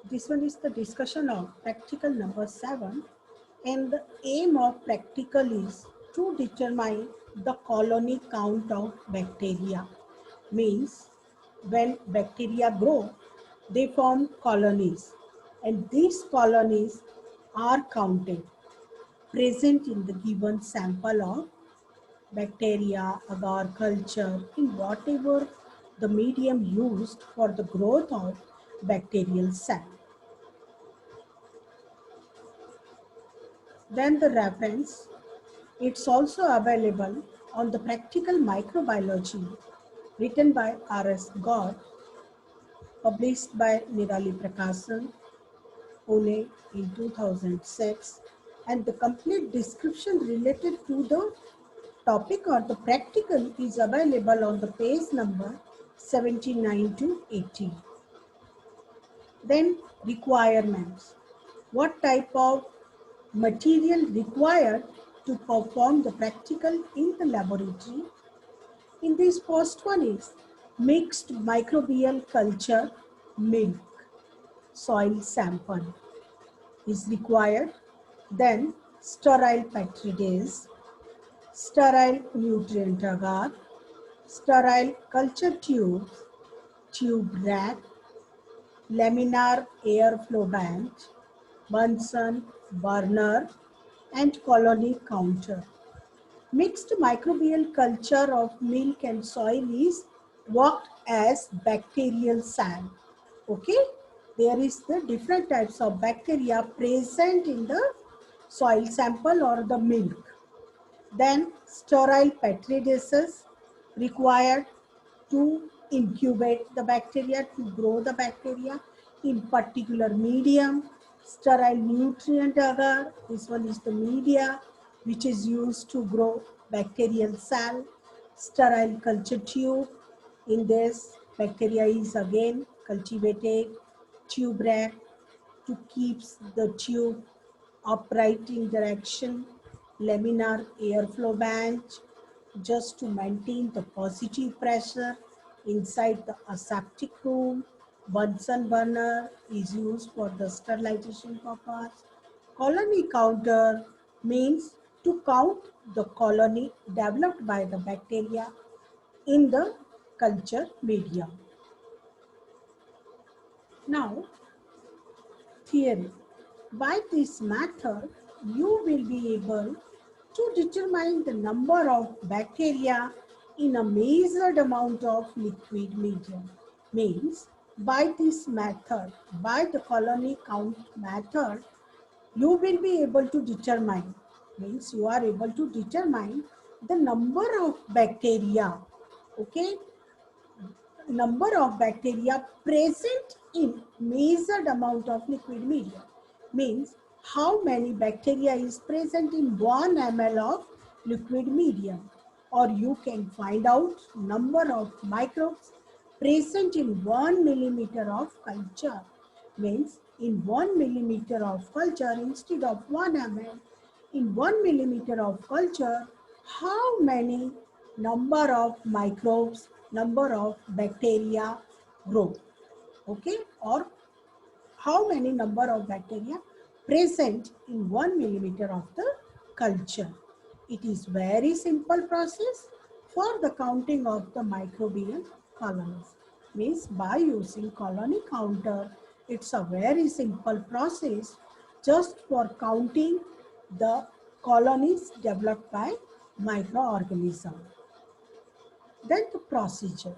This one is the discussion of practical number 7, and the aim of practical is to determine the colony count of bacteria. Means when bacteria grow, they form colonies, and these colonies are counted present in the given sample of bacteria, agar culture, in whatever the medium used for the growth of bacterial cell. Then the reference, it's also available on the Practical Microbiology written by R.S. God, published by Nirali Prakasan, Pune in 2006, and the complete description related to the topic or the practical is available on the page number 79 to 80. Then requirements. What type of material required to perform the practical in the laboratory? In this first one is mixed microbial culture milk soil sample is required. Then sterile petri dish, sterile nutrient agar, sterile culture tube, tube rack, laminar airflow bench, Bunsen burner, and colony counter. Mixed microbial culture of milk and soil is worked as bacterial sand. Okay, there is the different types of bacteria present in the soil sample or the milk. Then sterile petri dishes required to incubate the bacteria, to grow the bacteria in particular medium. Sterile nutrient agar, this one is the media which is used to grow bacterial cell. Sterile culture tube, in this bacteria is again cultivated. Tube rack, to keep the tube upright in direction. Laminar airflow bench, just to maintain the positive pressure inside the aseptic room. Bunsen burner is used for the sterilization purpose. Colony counter means to count the colony developed by the bacteria in the culture medium. Now, theory. By this method, you will be able to determine the number of bacteria in a measured amount of liquid medium. Means, by this method, by the colony count method, you will be able to determine, means you are able to determine the number of bacteria, okay, number of bacteria present in measured amount of liquid medium. Means how many bacteria is present in 1 ml of liquid medium, or you can find out number of microbes present in 1 millimeter of culture. Means in 1 millimeter of culture instead of 1 ml, in 1 millimeter of culture, how many number of microbes, number of bacteria grow, okay, or how many number of bacteria present in 1 millimeter of the culture. It is very simple process for the counting of the microbial colonies. Means by using colony counter, it's a very simple process just for counting the colonies developed by microorganism. Then the procedure.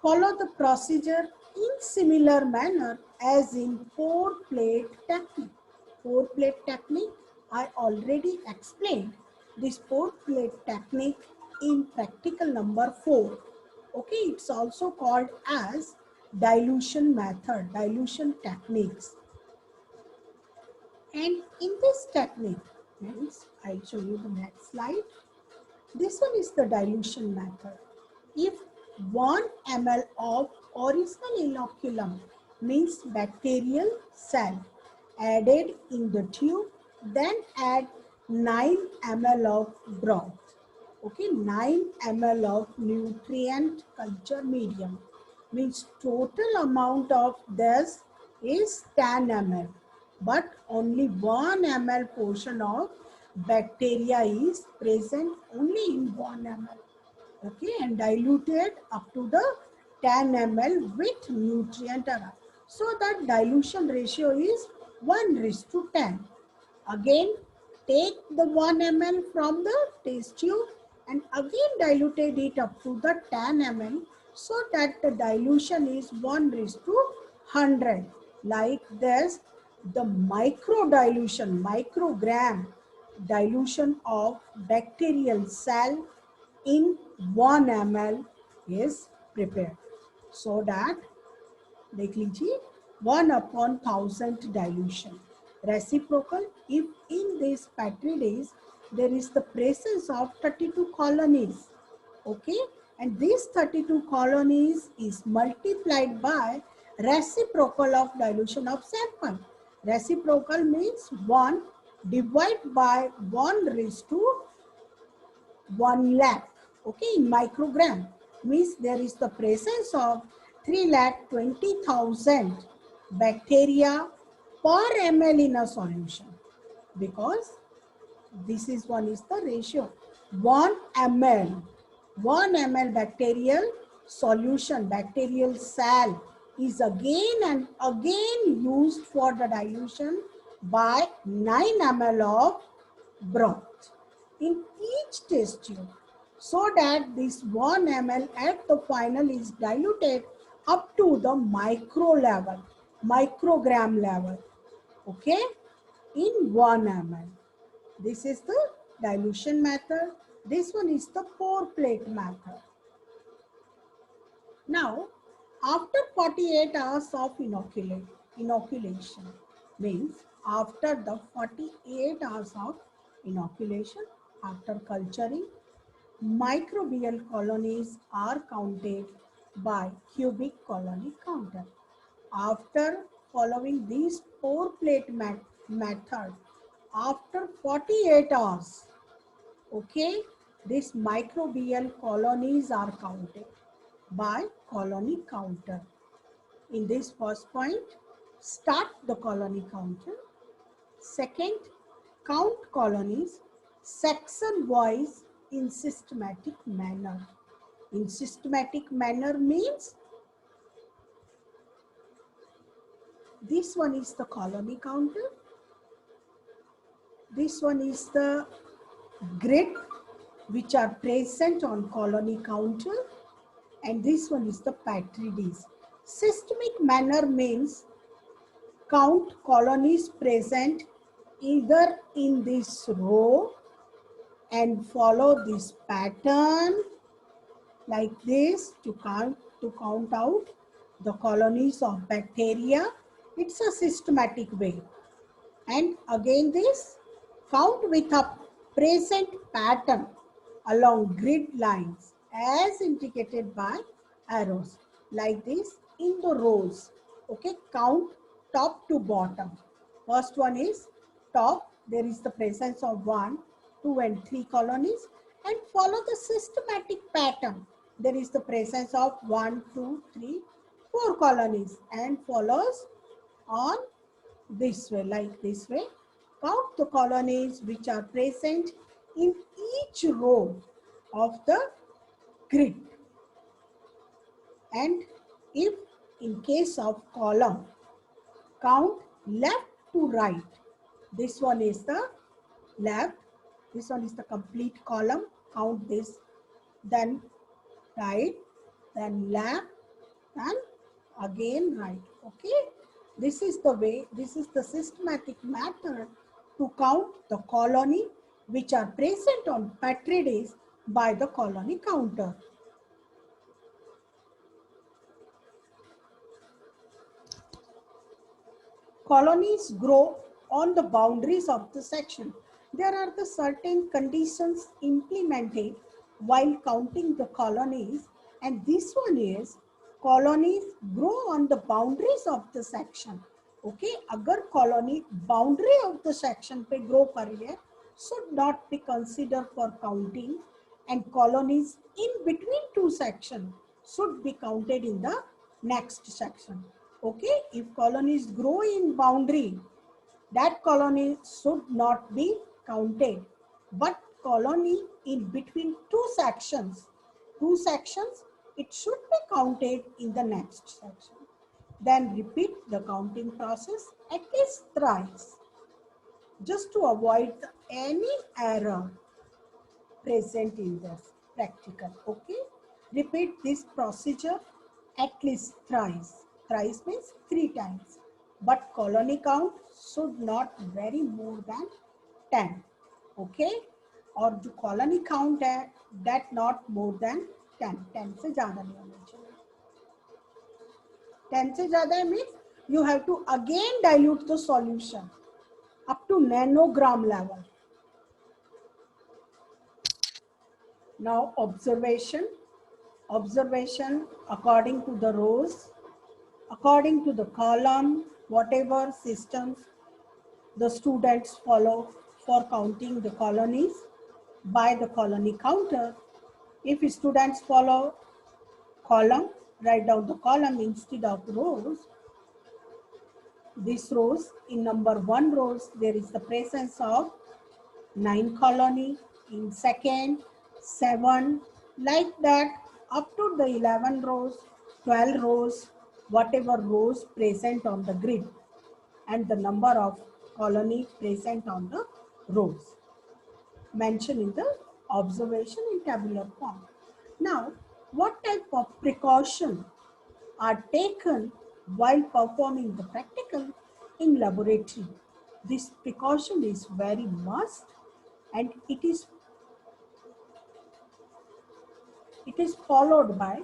Follow the procedure in similar manner as in four plate technique. Four plate technique, I already explained this four plate technique in practical number 4. Okay, it's also called as dilution method, dilution techniques. And in this technique, means I'll show you the next slide. This one is the dilution method. If 1 ml of original inoculum, means bacterial cell, added in the tube, then add 9 ml of broth. Okay, 9 ml of nutrient culture medium, means total amount of this is 10 ml, but only 1 ml portion of bacteria is present only in 1 ml. Okay, and diluted up to the 10 ml with nutrient around. So that dilution ratio is 1:10. Again, take the 1 ml from the test tube and again diluted it up to the 10 ml so that the dilution is 1:100. Like this, the micro dilution, microgram dilution of bacterial cell in 1 ml is prepared. So that देख लीजिए 1/1000 dilution. Reciprocal if in these petri dish there is the presence of 32 colonies. Okay, and these 32 colonies is multiplied by reciprocal of dilution of sample. Reciprocal means 1 divided by 1 raised to 1 lakh. Okay, in microgram means there is the presence of 3,20,000 bacteria per ml in a solution, because this is one is the ratio 1 ml 1 ml bacterial solution, bacterial cell is again and again used for the dilution by 9 ml of broth in each test tube, so that this 1 ml at the final is diluted up to the micro level, microgram level. Okay, in 1 ml. This is the dilution method. This one is the pour plate method. Now, after 48 hours of inoculation means after the 48 hours of inoculation, after culturing, microbial colonies are counted by cubic colony counter. After following these pour plate method, after 48 hours, okay, these microbial colonies are counted by colony counter. In this first point, start the colony counter. Second, count colonies section wise in systematic manner. In systematic manner means this one is the colony counter. This one is the grid which are present on colony counter, and this one is the petri dish. Systemic manner means count colonies present either in this row and follow this pattern like this to count out the colonies of bacteria. It's a systematic way. And again this count with a present pattern along grid lines as indicated by arrows like this in the rows. Okay, count top to bottom. First one is top, there is the presence of 1, 2 and 3 colonies, and follow the systematic pattern. There is the presence of 1, 2, 3, 4 colonies and follows on this way, like this way. Count the colonies which are present in each row of the grid. And if in case of column, count left to right. This one is the left, this one is the complete column. Count this, then right, then left, and again right. Okay, this is the way, this is the systematic method to count the colony which are present on petri dish by the colony counter. Colonies grow on the boundaries of the section. There are the certain conditions implemented while counting the colonies, and this one is colonies grow on the boundaries of the section. Okay, अगर colony boundary of the section पे grow कर रही है, should not be considered for counting, and colonies in between two sections should be counted in the next section. Okay, if colonies grow in boundary, that colony should not be counted. But colony in between two sections, it should be counted in the next section. Then repeat the counting process at least thrice, just to avoid any error present in the practical. Okay, repeat this procedure at least thrice. Thrice means 3 times, but colony count should not vary more than 10. Okay, और जो colony count है that not more than 10. 10 से ज़्यादा नहीं होना चाहिए. 10 से ज़्यादा means you have to again dilute the solution up to nanogram level. Now observation according to the rows, according to the column, whatever systems the students follow for counting the colonies by the colony counter. If students follow column, write down the column instead of rows. These rows, in number 1 rows, there is the presence of 9 colony, in second 7, like that up to the 11 rows, 12 rows, whatever rows present on the grid, and the number of colony present on the rows mentioned in the observation in tabular form. Now, what type of precaution are taken while performing the practical in laboratory? This precaution is very must, and it is followed by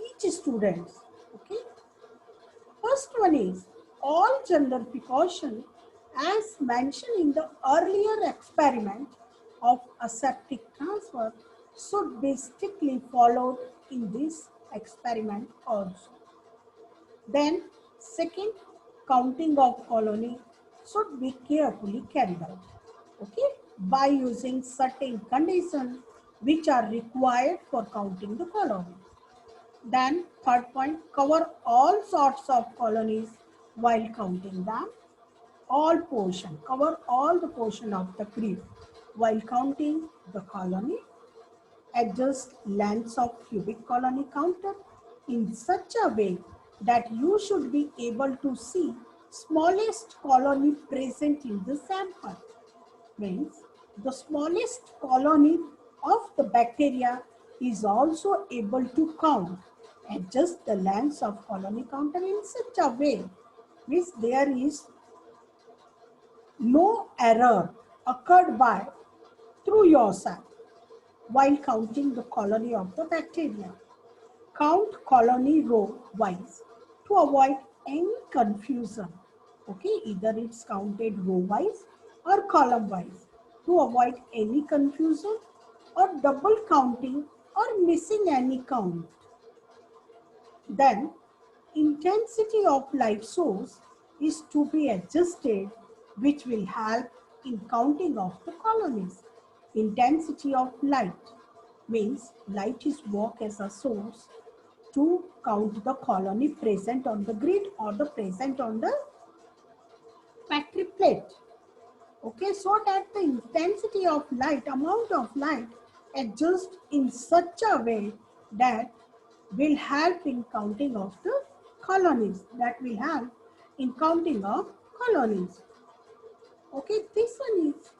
each student. Okay. First one is all general precaution as mentioned in the earlier experiment of aseptic transfer should be strictly followed in this experiment also. Then second, counting of colony should be carefully carried out. Okay, by using certain conditions which are required for counting the colony. Then third point, cover all sorts of colonies while counting them. Cover all the portion of the grid while counting the colony. Adjust lengths of cubic colony counter in such a way that you should be able to see smallest colony present in the sample. Means the smallest colony of the bacteria is also able to count. Adjust the lengths of colony counter in such a way means there is no error occurred by through yourself while counting the colony of the bacteria. Count colony row wise to avoid any confusion. Okay, either it's counted row wise or column wise to avoid any confusion or double counting or missing any count. Then intensity of light source is to be adjusted, which will help in counting of the colonies. Intensity of light means light is work as a source to count the colony present on the grid or the present on the factory plate. Okay, so that the intensity of light, amount of light adjust in such a way that will help in counting of the colonies. Okay, this one is